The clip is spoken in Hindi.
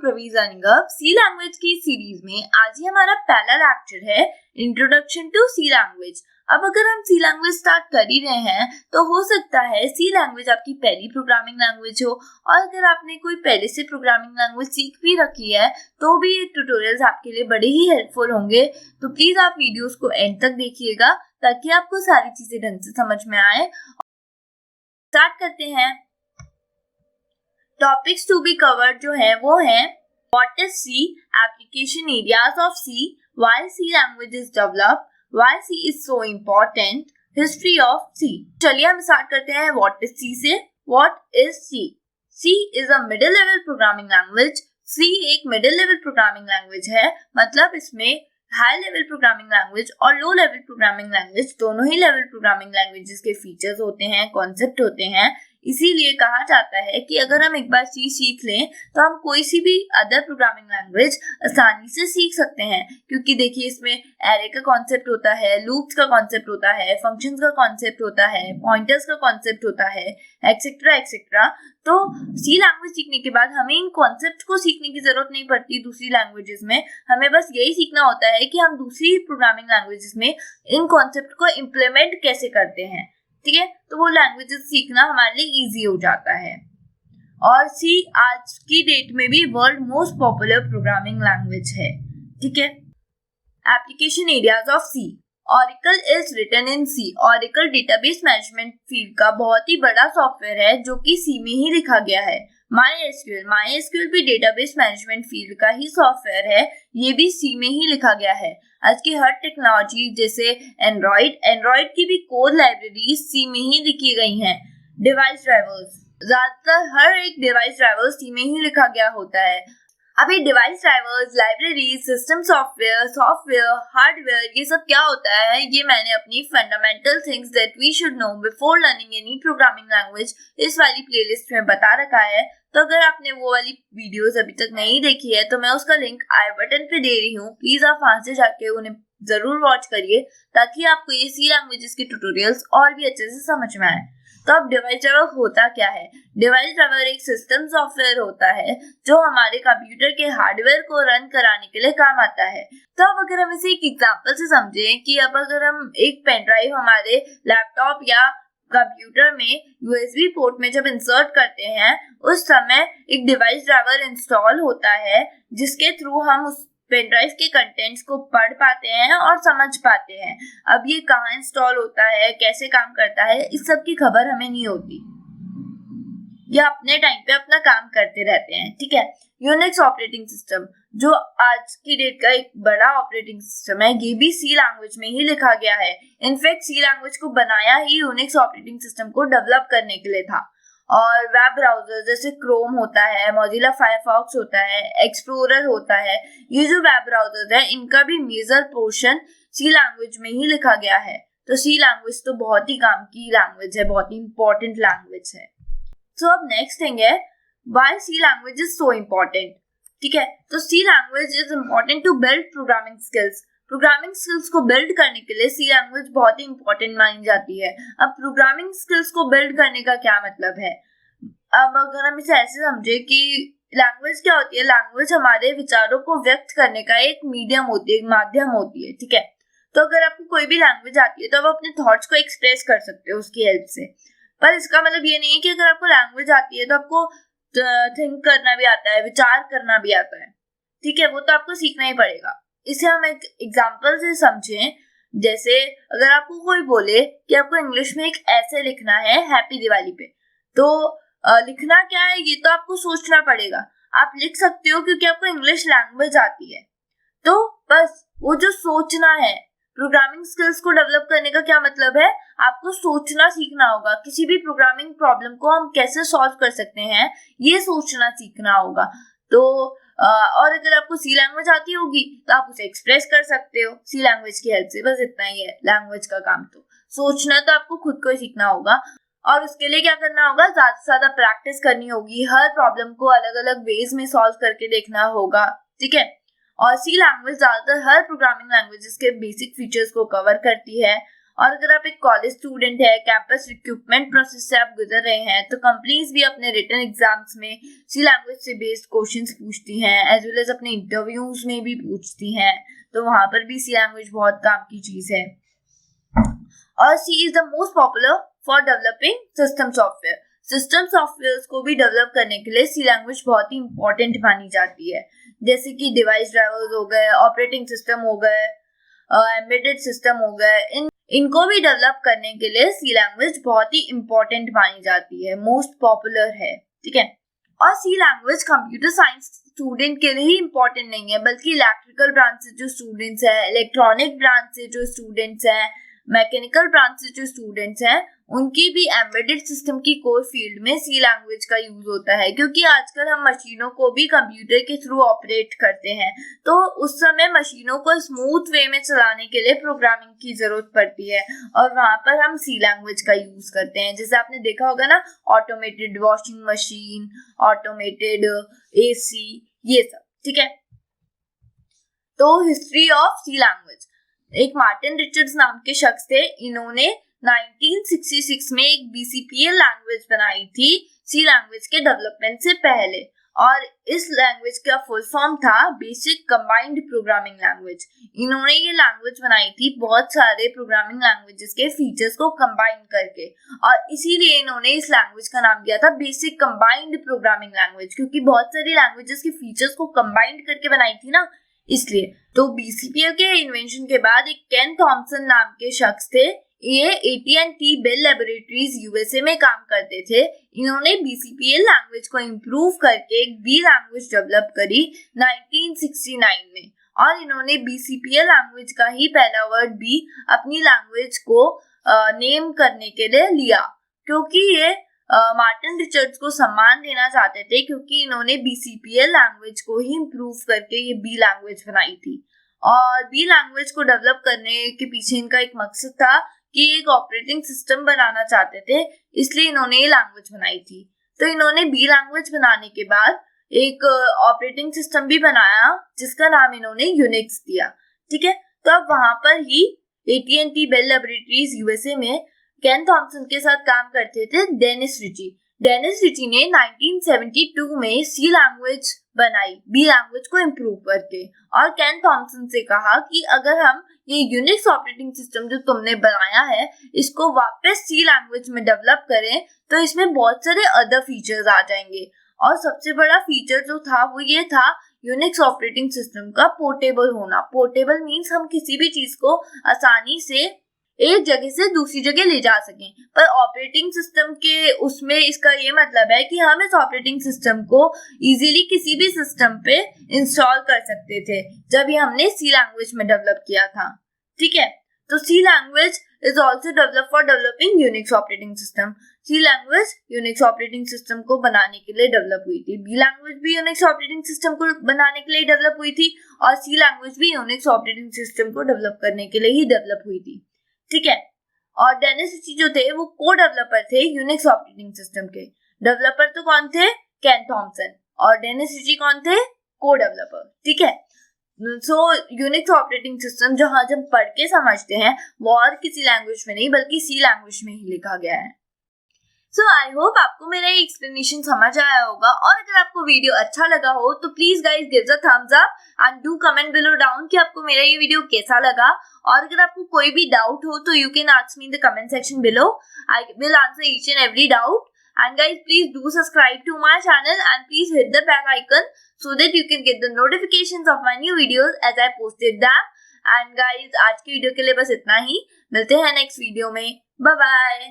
Anupravi सी लैंग्वेज की सीरीज में आज ही हमारा पहला लेक्चर है इंट्रोडक्शन टू सी लैंग्वेज। अब अगर हम सी लैंग्वेज स्टार्ट कर ही रहे हैं तो हो सकता है सी लैंग्वेज आपकी पहली प्रोग्रामिंग लैंग्वेज हो, और अगर आपने कोई पहले से प्रोग्रामिंग लैंग्वेज सीख भी रखी है तो भी ये ट्यूटोरियल्स आपके लिए बड़े ही हेल्पफुल होंगे। तो प्लीज आप वीडियोस को एंड तक देखिएगा ताकि आपको सारी चीजें ढंग से समझ में आए। स्टार्ट करते हैं। टॉपिक्स टू बी कवर्ड जो है वो है what is C, application areas of C, why C language is developed, why C is so important, history of C. चलिए हम स्टार्ट करते हैं व्हाट इज सी से। What is C? C is a middle level programming language. C एक मिडिल लेवल प्रोग्रामिंग लैंग्वेज है, मतलब इसमें हाई लेवल प्रोग्रामिंग लैंग्वेज और लो लेवल प्रोग्रामिंग लैंग्वेज दोनों ही लेवल प्रोग्रामिंग लैंग्वेजेस के फीचर्स होते हैं, कॉन्सेप्ट होते हैं। इसीलिए कहा जाता है कि अगर हम एक बार सी सीख लें तो हम कोई सी भी अदर प्रोग्रामिंग लैंग्वेज आसानी से सीख सकते हैं, क्योंकि देखिए इसमें एरे का कॉन्सेप्ट होता है, लूप्स का कॉन्सेप्ट होता है, फंक्शंस का कॉन्सेप्ट होता है, पॉइंटर्स का कॉन्सेप्ट होता है, एक्सेट्रा एक्सेट्रा। तो सी लैंग्वेज सीखने के बाद हमें इन कॉन्सेप्ट को सीखने की जरूरत नहीं पड़ती दूसरी लैंग्वेजेस में। हमें बस यही सीखना होता है कि हम दूसरी प्रोग्रामिंग लैंग्वेजेस में इन कॉन्सेप्ट को इम्प्लीमेंट कैसे करते हैं, ठीक है। तो वो लैंग्वेजेस सीखना हमारे लिए इजी हो जाता है। और सी आज की डेट में भी world most popular programming language है, ठीक है। Application areas of C. Oracle is written in C। Oracle database management field का बहुत ही बड़ा सॉफ्टवेयर है जो कि सी में ही लिखा गया है। MySQL भी डेटाबेस मैनेजमेंट फील्ड का ही सॉफ्टवेयर है, ये भी सी में ही लिखा गया है। आज की हर टेक्नोलॉजी जैसे एंड्रॉइड की भी कोड लाइब्रेरी सी में ही लिखी गई हैं। डिवाइस ड्राइवर्स, ज्यादातर हर एक डिवाइस ड्राइवर सी में ही लिखा गया होता है। अभी device drivers, library, system software, hardware, ये सब क्या होता है, ये मैंने अपनी fundamental things that we should know before learning any programming language इस वाली प्लेलिस्ट में बता रखा है। तो अगर आपने वो वाली वीडियोस अभी तक नहीं देखी है तो मैं उसका लिंक आई बटन पे दे रही हूँ, प्लीज आप वहां से जाके उन्हें जरूर वॉच करिए ताकि आपको ये सी लैंग्वेजेस के ट्यूटोरियल्स और भी अच्छे से समझ में आए। तो अब डिवाइस ड्राइवर होता क्या है? डिवाइस ड्राइवर एक सिस्टम सॉफ्टवेयर होता है जो हमारे कंप्यूटर के हार्डवेयर को रन कराने के लिए काम आता है। तो अब अगर हम इसे एक एग्जांपल से समझें कि अब अगर हम एक पेन ड्राइव हमारे लैपटॉप या कंप्यूटर में यूएसबी पोर्ट में जब इंसर्ट करते हैं उस समय एक डिवाइस ड्राइवर इंस्टॉल होता है जिसके थ्रू हम उस पेन ड्राइव के कंटेंट्स को पढ़ पाते हैं और समझ पाते हैं। अब ये कहाँ इंस्टॉल होता है, कैसे काम करता है, इस सब की खबर हमें नहीं होती, ये अपने टाइम पे अपना काम करते रहते हैं, ठीक है। यूनिक्स ऑपरेटिंग सिस्टम जो आज की डेट का एक बड़ा ऑपरेटिंग सिस्टम है, ये भी सी लैंग्वेज में ही लिखा गया है। इनफैक्ट सी लैंग्वेज को बनाया ही यूनिक्स ऑपरेटिंग सिस्टम को डेवलप करने के लिए था। और वेब ब्राउजर जैसे क्रोम होता है, मोजिला फायरफॉक्स होता है, एक्सप्लोरर होता है, ये जो वेब ब्राउजर है इनका भी मेजर पोर्शन सी लैंग्वेज में ही लिखा गया है। तो सी लैंग्वेज तो बहुत ही काम की लैंग्वेज है, बहुत ही इंपॉर्टेंट लैंग्वेज है। सो अब नेक्स्ट थिंग है why C language is so important, ठीक है। तो C language is important to build programming skills. Programming skills को बिल्ड करने के लिए सी लैंग्वेज बहुत ही इंपॉर्टेंट मानी जाती है। अब प्रोग्रामिंग स्किल्स को बिल्ड करने का क्या मतलब है? अब अगर हम इसे ऐसे समझे कि लैंग्वेज क्या होती है, लैंग्वेज हमारे विचारों को व्यक्त करने का एक मीडियम होती है, एक माध्यम होती है, ठीक है। तो अगर आपको कोई भी लैंग्वेज आती है तो आप अपने थॉट्स को एक्सप्रेस कर सकते हो उसकी हेल्प से। पर इसका मतलब ये नहीं है कि अगर आपको लैंग्वेज आती है तो आपको थिंक करना भी आता है, विचार करना भी आता है, ठीक है। वो तो आपको सीखना ही पड़ेगा। इसे हम एक एग्जाम्पल से समझें, जैसे अगर आपको कोई बोले कि आपको इंग्लिश में एक ऐसे लिखना है हैप्पी दिवाली पे, तो लिखना क्या है ये तो आपको सोचना पड़ेगा। आप लिख सकते हो क्योंकि आपको इंग्लिश लैंग्वेज आती है, तो बस वो जो सोचना है, प्रोग्रामिंग स्किल्स को डेवलप करने का क्या मतलब है, आपको सोचना सीखना होगा। किसी भी प्रोग्रामिंग प्रॉब्लम को हम कैसे सॉल्व कर सकते हैं ये सोचना सीखना होगा। तो और अगर आपको सी लैंग्वेज आती होगी तो आप उसे एक्सप्रेस कर सकते हो सी लैंग्वेज की हेल्प से। बस इतना ही है लैंग्वेज का काम। तो सोचना तो आपको खुद को ही सीखना होगा और उसके लिए क्या करना होगा, ज्यादा से ज्यादा प्रैक्टिस करनी होगी, हर प्रॉब्लम को अलग अलग वेज में सॉल्व करके देखना होगा, ठीक है। और सी लैंग्वेज ज्यादातर हर प्रोग्रामिंग लैंग्वेजेस के बेसिक फीचर्स को कवर करती है और अगर आप एक कॉलेज स्टूडेंट है, कैंपस रिक्रूटमेंट प्रोसेस से आप गुजर रहे हैं, तो कंपनीज भी अपने रिटन एग्जाम्स में सी लैंग्वेज से बेस्ड क्वेश्चंस पूछती हैं, एज वेल एज अपने इंटरव्यूज में भी पूछती हैं, तो वहां पर भी सी लैंग्वेज बहुत काम की चीज है। और C is the most popular for developing system software. System software को भी डेवलप करने के लिए सी लैंग्वेज बहुत ही इंपॉर्टेंट मानी जाती है, जैसे कि डिवाइस ड्राइवर्स हो गए, ऑपरेटिंग सिस्टम हो गए, एम्बेडेड सिस्टम हो गए, इनको भी डेवलप करने के लिए सी लैंग्वेज बहुत ही इंपॉर्टेंट मानी जाती है, मोस्ट पॉपुलर है, ठीक है। और C language computer science student के लिए ही इंपॉर्टेंट नहीं है, बल्कि इलेक्ट्रिकल ब्रांच से जो स्टूडेंट्स हैं, इलेक्ट्रॉनिक ब्रांच से जो स्टूडेंट्स हैं, मैकेनिकल ब्रांच से जो स्टूडेंट्स हैं, उनकी भी एम्बेडेड सिस्टम की कोर फील्ड में सी लैंग्वेज का यूज होता है, क्योंकि आजकल हम मशीनों को भी कंप्यूटर के थ्रू ऑपरेट करते हैं, तो उस समय मशीनों को स्मूथ वे में चलाने के लिए प्रोग्रामिंग की जरूरत पड़ती है, और वहां पर हम सी लैंग्वेज का यूज करते हैं। जैसे आपने देखा होगा ना, automated washing machine, automated AC, ये सब, ठीक है। तो हिस्ट्री ऑफ सी लैंग्वेज, एक मार्टिन रिचर्ड्स नाम के शख्स थे, इन्होंने 1966 में एक BCPL लैंग्वेज बनाई थी सी लैंग्वेज के डेवलपमेंट से पहले, और इस लैंग्वेज का फुल फॉर्म था बेसिक कंबाइंड प्रोग्रामिंग लैंग्वेज। इन्होंने ये लैंग्वेज बनाई थी बहुत सारे प्रोग्रामिंग लैंग्वेजेस के फीचर्स को कंबाइन करके, और इसीलिए इन्होंने इस लैंग्वेज का नाम दिया था बेसिक कंबाइंड प्रोग्रामिंग लैंग्वेज, क्योंकि बहुत सारी लैंग्वेजेस के फीचर्स को कंबाइंड करके बनाई थी ना, इसलिए। तो BCPL के इन्वेंशन के बाद एक केन थॉमसन नाम के शख्स थे, ये AT&T बेल लैबोरेटरीज USA में काम करते थे। इन्होंने BCPL लैंग्वेज को इम्प्रूव करके एक B लैंग्वेज डेवलप करी 1969 में, और इन्होंने BCPL लैंग्वेज का ही पहला वर्ड B अपनी लैंग्वेज को नेम करने के लिए लिया, क्योंकि ये मार्टिन रिचर्ड्स को सम्मान देना चाहते थे, क्योंकि इन्होंने BCPL लैंग्वेज को ही इम्प्रूव करके ये B लैंग्वेज बनाई थी। और B लैंग्वेज को डेवलप करने के पीछे इनका एक मकसद था कि एक ऑपरेटिंग सिस्टम बनाना चाहते थे, इसलिए इन्होंने ये लैंग्वेज बनाई थी। तो इन्होंने B लैंग्वेज बनाने के बाद एक ऑपरेटिंग सिस्टम भी बनाया, जिसका नाम इन्होंने यूनिक्स दिया, ठीक है। तो अब वहां पर ही AT&T बेल लैबोरेटरीज USA में केन थॉमसन के साथ काम करते थे डेनिस रिची। डेनिस रिची ने 1972 में सी लैंग्वेज बनाई B लैंग्वेज को इम्प्रूव करके, और केन थॉमसन से कहा कि अगर हम ये यूनिक्स ऑपरेटिंग सिस्टम जो तुमने बनाया है, इसको वापस सी लैंग्वेज में डेवलप करें, तो इसमें बहुत सारे अदर फीचर्स आ जाएंगे। और सबसे बड़ा फीचर जो था वो ये था यूनिक्स ऑपरेटिंग सिस्टम का पोर्टेबल होना। पोर्टेबल मीन्स हम किसी भी चीज को आसानी से एक जगह से दूसरी जगह ले जा सकें, पर ऑपरेटिंग सिस्टम के उसमें इसका ये मतलब है कि हम इस ऑपरेटिंग सिस्टम को इजीली किसी भी सिस्टम पे इंस्टॉल कर सकते थे, जब ये हमने सी लैंग्वेज में डेवलप किया था, ठीक है। तो C language is also develop for developing Unix operating system. C language Unix operating system को बनाने के लिए डेवलप हुई थी। B लैंग्वेज भी यूनिक्स ऑपरेटिंग सिस्टम को बनाने के लिए डेवलप हुई थी, और सी लैंग्वेज भी यूनिक्स ऑपरेटिंग सिस्टम को डेवलप करने के लिए ही डेवलप हुई थी, ठीक है। और डेनिस रिची जो थे वो को डेवलपर थे यूनिक्स ऑपरेटिंग सिस्टम के। डेवलपर तो कौन थे? केन थॉमसन। और डेनिस रिची कौन थे? को डेवलपर, ठीक है। सो यूनिक्स ऑपरेटिंग सिस्टम जो हम पढ़ के समझते हैं वो और किसी लैंग्वेज में नहीं बल्कि सी लैंग्वेज में ही लिखा गया है। सो आई होप आपको मेरा ये एक्सप्लेनेशन समझ आया होगा, और अगर आपको वीडियो अच्छा लगा हो तो please guys give a thumbs up and do comment below down कि आपको मेरा ये वीडियो कैसा लगा। और अगर आपको कोई भी डाउट हो तो you can ask me in the comment section below, I will answer each and every doubt. And guys, please do subscribe to my channel and please hit the bell icon so that you can get the notifications of my new videos as I posted them. And guys, आज की वीडियो के लिए बस इतना ही। मिलते हैं नेक्स्ट वीडियो में। Bye bye.